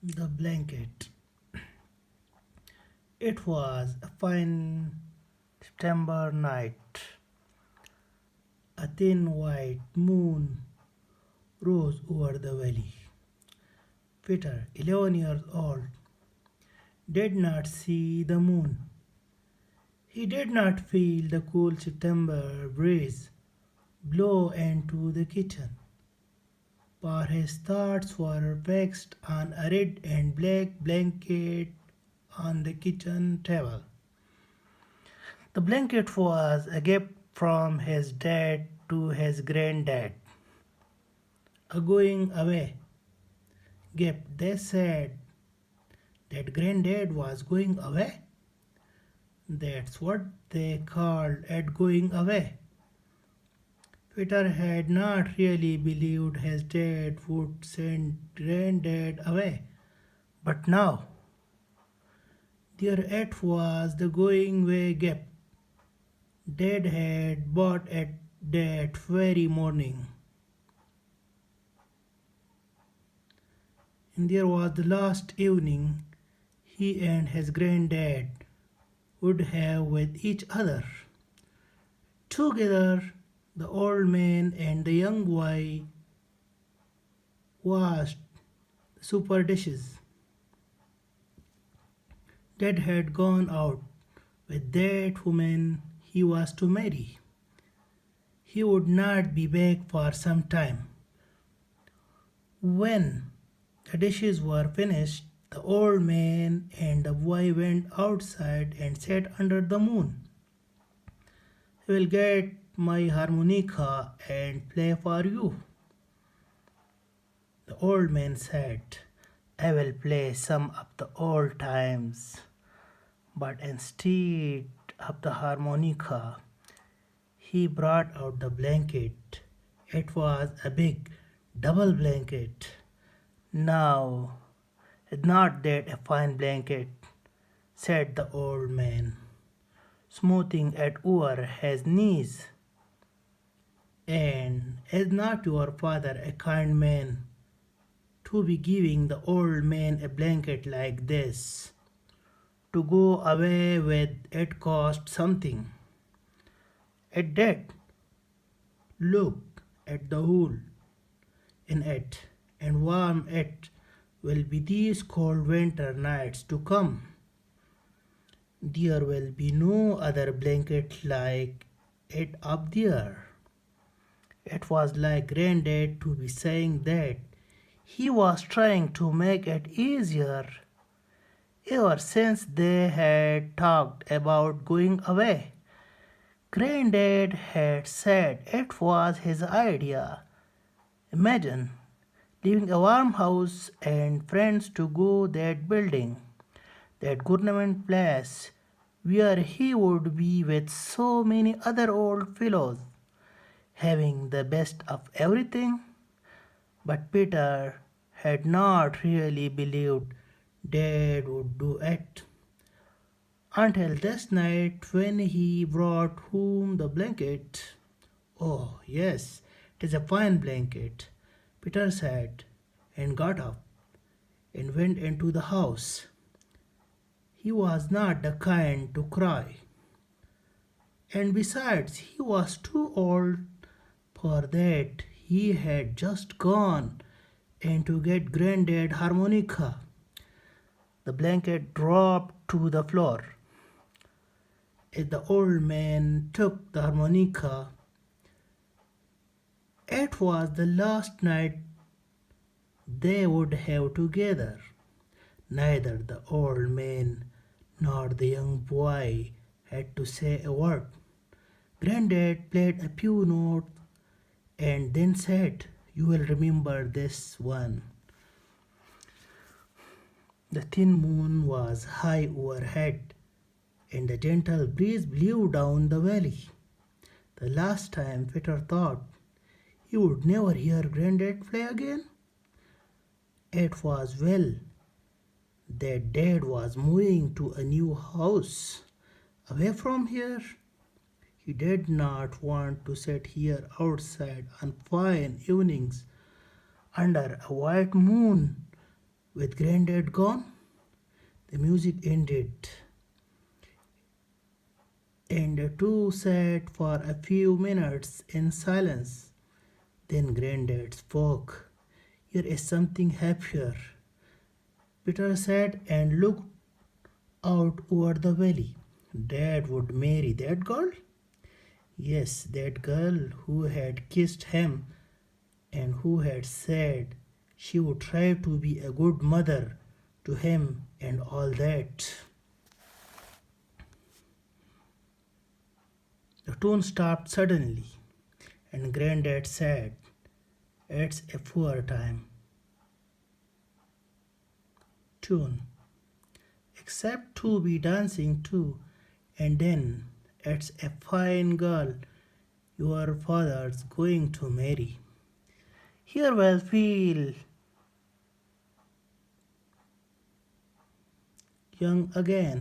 The blanket. It was a fine September night. A thin white moon rose over the valley. Peter, 11 years old, did not see the moon. He did not feel the cool September breeze blow into the kitchen, for his thoughts were fixed on a red and black blanket on the kitchen table. The blanket was a gift from his dad to his granddad, a going away gift. They said that granddad was going away. That's what they called it, going away. Peter had not really believed his dad would send granddad away, but now there it was, the going away gift Dad had bought it that very morning. And there was the last evening he and his granddad would have with each other. Together, the old man and the young boy washed the super dishes. Dad had gone out with that woman he was to marry. He would not be back for some time. When the dishes were finished, the old man and the boy went outside and sat under the moon. I will get my harmonica and play for you, the old man said. I will play some of the old times, but instead of the harmonica, he brought out the blanket. It was a big double blanket. Now, is not that a fine blanket? Said the old man, smoothing it over his knees. And is not your father a kind man to be giving the old man a blanket like this? To go away with it cost something. It did. Look at the hole in it and warm it will be these cold winter nights to come. There will be no other blanket like it up there. It was like Granddad to be saying that he was trying to make it easier ever since they had talked about going away. Granddad had said it was his idea. Imagine leaving a warm house and friends to go that building, that government place where he would be with so many other old fellows, having the best of everything. But Peter had not really believed Dad would do it until this night when he brought home the blanket. Oh, yes, it is a fine blanket, Peter said, and got up and went into the house. He was not the kind to cry, and besides, he was too old for that. He had just gone in to get Granddad harmonica. The blanket dropped to the floor as the old man took the harmonica. It was the last night they would have together. Neither the old man nor the young boy had to say a word. Granddad played a few notes and then said, You will remember this one. The thin moon was high overhead, and a gentle breeze blew down the valley. The last time Peter thought he would never hear Granddad play again. It was well that Dad was moving to a new house away from here. He did not want to sit here outside on fine evenings under a white moon With Granddad gone, the music ended, and the two sat for a few minutes in silence. Then Granddad spoke. Here is something happier. Peter sat and looked out over the valley. Dad would marry that girl? Yes, that girl who had kissed him and who had said she would try to be a good mother to him and all that. The tune stopped suddenly, and Granddad said, "It's a poor time." Tune. Except to be dancing too, and then it's a fine girl your father's going to marry. Here will feel young again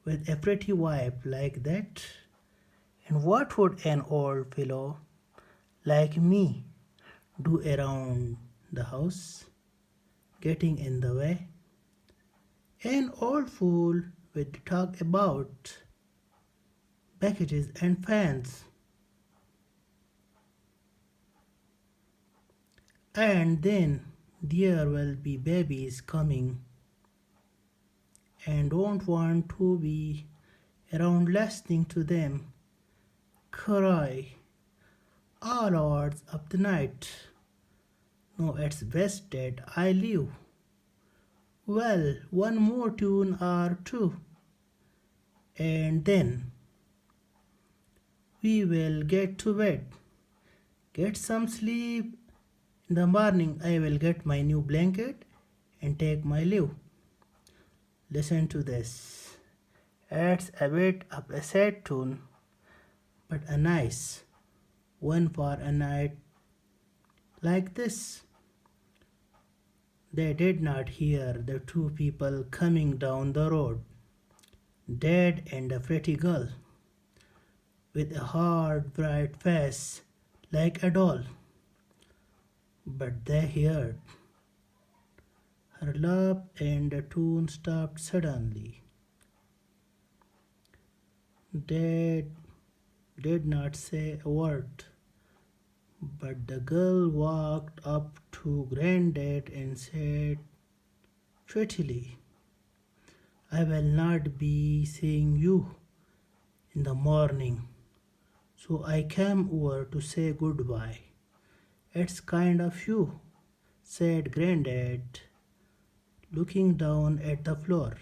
with a pretty wife like that. And what would an old fellow like me do around the house, getting in the way? An old fool would talk about packages and fans, and then there will be babies coming and don't want to be around listening to them cry all hours of the night. No, it's best that I leave. Well, one more tune or two, and then we will get to bed. Get some sleep. In the morning, I will get my new blanket and take my leave. Listen to this. It's a bit of a sad tune, but a nice one for a night like this. They did not hear the two people coming down the road, Dad and a pretty girl, with a hard, bright face like a doll. But they heard her laugh and the tune stopped suddenly. Dad did not say a word, but the girl walked up to Granddad and said prettily, "I will not be seeing you in the morning, so I came over to say goodbye." "It's kind of you," said Granddad, looking down at the floor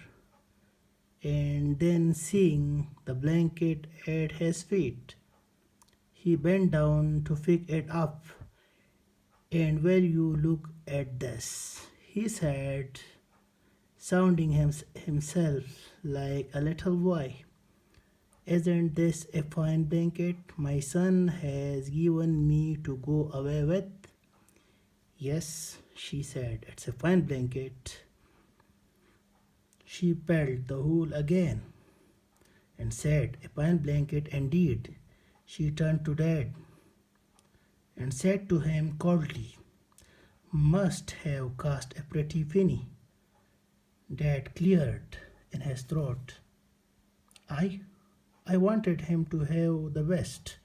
and then seeing the blanket at his feet. He bent down to pick it up. "And will you look at this?" he said, sounding himself like a little boy. "Isn't this a fine blanket my son has given me to go away with?" "Yes," she said, "it's a fine blanket." She felt the hole again and said, "A fine blanket indeed." She turned to Dad and said to him coldly, "Must have cost a pretty penny." Dad cleared in his throat. I I wanted him to have the best."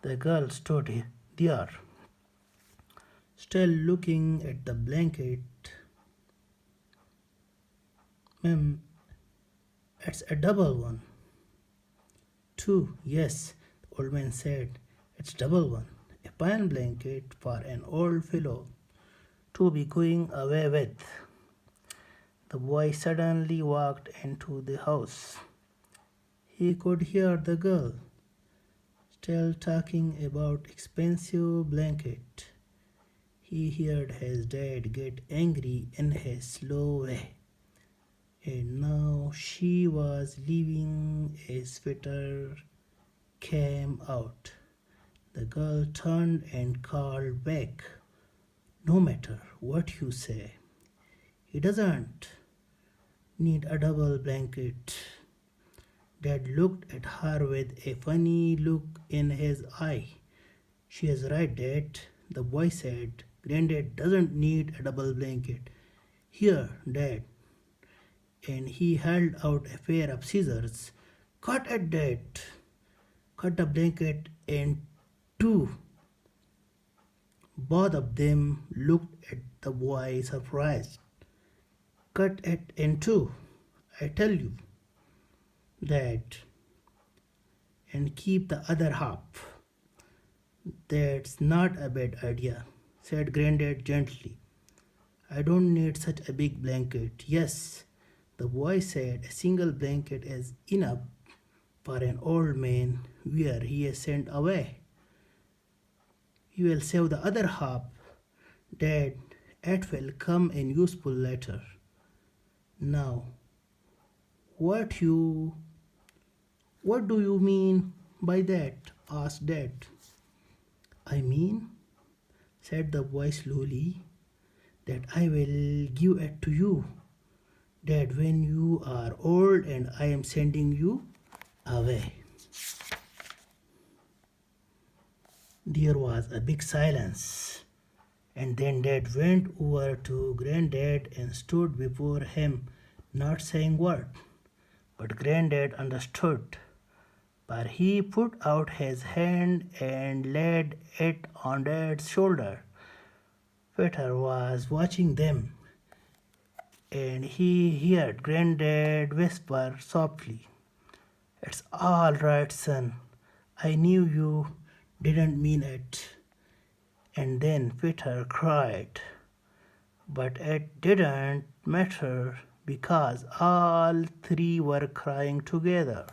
The girl stood there, still looking at the blanket. "Ma'am, it's a double one." "Two, yes," the old man said. "It's double one. A pine blanket for an old fellow to be going away with." The boy suddenly walked into the house. He could hear the girl still talking about expensive blanket. He heard his dad get angry in his slow way. And now she was leaving. A sweater came out. The girl turned and called back, "No matter what you say, he doesn't need a double blanket." Dad looked at her with a funny look in his eye. "She is right, Dad," the boy said. Granddad doesn't need a double blanket. Here, Dad. And he held out a pair of scissors. Cut at that. Cut the blanket in two. Both of them looked at the boy surprised. Cut it in two, I tell you, that, and keep the other half. That's not a bad idea, said Granddad gently. I don't need such a big blanket. Yes, the boy said, a single blanket is enough for an old man where he is sent away. You will save the other half, Dad. It will come in useful later. Now, what you what do you mean by that? Asked Dad. I mean, said the boy slowly, that I will give it to you, Dad, when you are old and I am sending you away. There was a big silence, and then Dad went over to Granddad and stood before him, not saying word. But Granddad understood, for he put out his hand and laid it on Dad's shoulder. Peter was watching them, and he heard Granddad whisper softly, It's all right, son. I knew you didn't mean it. And then Peter cried. But it didn't matter because all three were crying together.